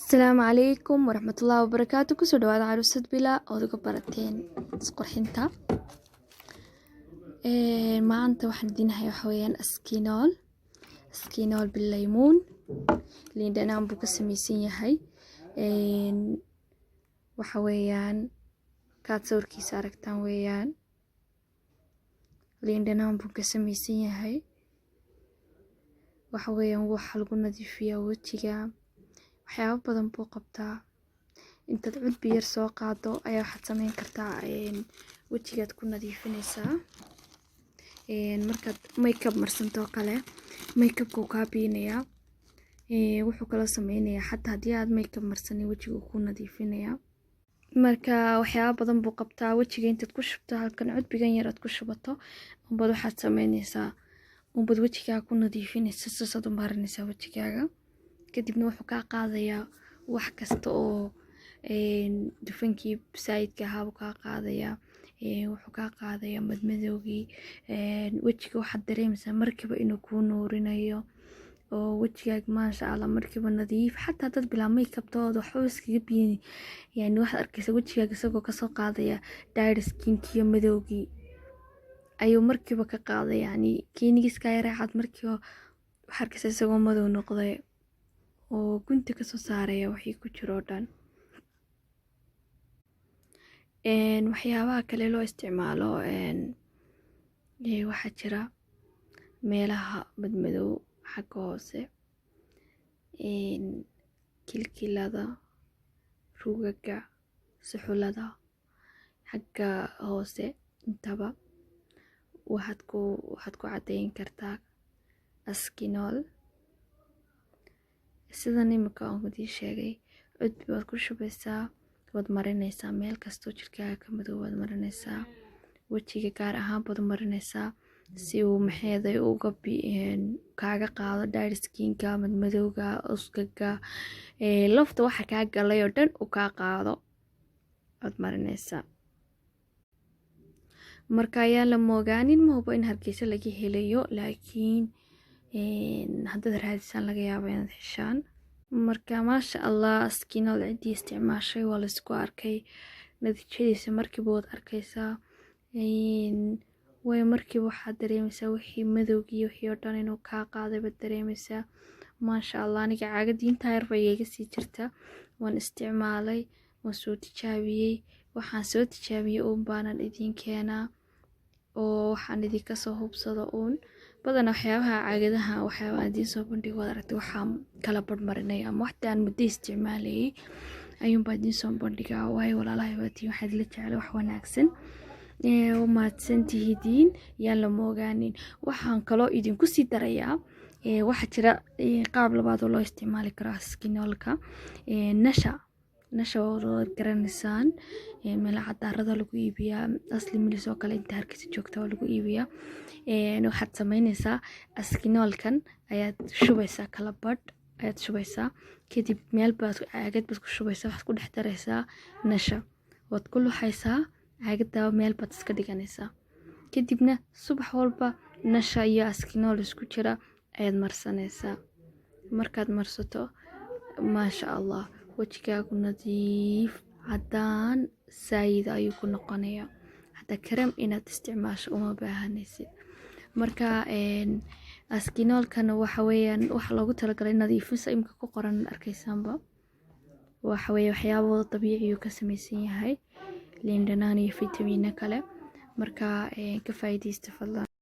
السلام عليكم ورحمة الله وبركاته. كسو دواد عروسة بلا أودوك براتين سقرحينتا ما أنت واحد دينها يحويان اسكينول بالليمون اللي عندنا بوك سميسين يحي وحويان كاتسور كيسا ركتان ويان اللي عندنا بوك سميسين يحي وحويان وحلقو نظيفية وجيغا waxyaabo badan buu qabtaa inta cudbi yar soo qaado ayaa waxaad sameyn kartaa wajigaad ku nadiifinaysaa markaad makeup marsanto kale makeupku ka biinaya wuxuu kala sameeynaya xataa hadii aad makeup marsanin wajigu ku nadiifinaya marka waxyaabo badan buu qabtaa wajiga intaad ku shubto halkan cudbigan yar aad ku shubato umbad waxaad sameynaysaa umbad wajiga ku nadiifinaysaa saad u marinaysaa wajigaaga kadibna wuxuu ka qaadayaa wax kasta oo dufankii saayidka ahaa ka qaadayaa wuxuu ka qaadayaa madmadowgii wajiga waxaad dareemaysaa markiiba inuu ku nuurinayo oo wajigaaga maasha Allah markiiba nadiif xataa dad bilaa makeup tooda waxba iskaga biin yani waxaad arkaysaa wajigaaga isagoo ka soo qaadaya dry skin iyo madowgii ayuu markiiba ka qaadaya yani kinigiska yaraad markiiba waxa arkaysaa isagoo madow noqday oo gunta ka soo saaraya wixii ku jiro dhan waxyaabaha kale loo isticmaalo waxa jira meelaha madmadow xagga hoose kilkilada rugaga suxulada xagga hoose intaba waxaad ku cadeyn kartaa askinol sidan imika aan ku sheegay cudbi baad ku shubaysaa wad marinaysaa meel kasto jirkaaga ka madow wad marinaysaa wajiga gaar ahaan baad marinaysaa si uu maxeeday uga kaaga qaado dry skinka madmadowga uskaga lafta waxa ka galay oo dhan uu ka qaado wad marinaysaa marka ayaa la moogaanin ma hubo in Hargeysa laga helayo laakiin hadda raadsan laga yaabo inaad heshaan marka maasha Allah askinol cidii isticmaashay waa la isku arkay natiijadiisa markiiba waad arkaysaa way markiiba waxaad dareemaysaa wixii madowgii wixii oo dhan inuu ka qaaday baad dareemaysaa maasha Allah aniga caagadii inta yar bay iga sii jirta waan isticmaalay waan soo tijaabiyay waxaan soo tijaabiyay oo baanan idin keenaa oo waxaan idinka soo hubsado badan waxyaabaha caagadaha waxyaabaha diin soo bandhigo wada aragtay waxa kala badmarinay ama waxtaan muddo isticmaalay ayuun baa diin soo bandhigaa way walaalahay waati waxaad la jecel wax wanaagsan oo maadsantihiin yaan la moogaanin waxaan kaloo idin ku sii darayaa waxa jira qaab labaad oo loo isticmaali karo askinolka nasha oo garanaysaan meel cadaarada lagu iibiyaa asli milis oo kale inta Hargeysa joogta oo lagu iibiyaa waxaad sameynaysaa askinolkan ayaad shubaysaa kala badh ayaad shubaysaa kadib meel baad caagad baad ku shubaysaa waxaad ku dhex daraysaa nasha waad ku luxaysaa caagada meel baad iska dhiganaysaa kadibna subax walba nasha iyo askinol isku jira ayaad marsanaysaa markaad marsato maasha Allah wajigaagu nadiif cadaan saayid ayuu ku noqonayaa hada kareem inaad isticmaasho uma baahanaysid marka askinolkan waxa weeyaan waxa loogu talagalay nadiifinta imka ku qoran arkaysaanba waxa weeye waxyaabo dabiici ah ka samaysan yahay liin dhanaan iyo fitamiino kale marka ka faa'iideysta fadlan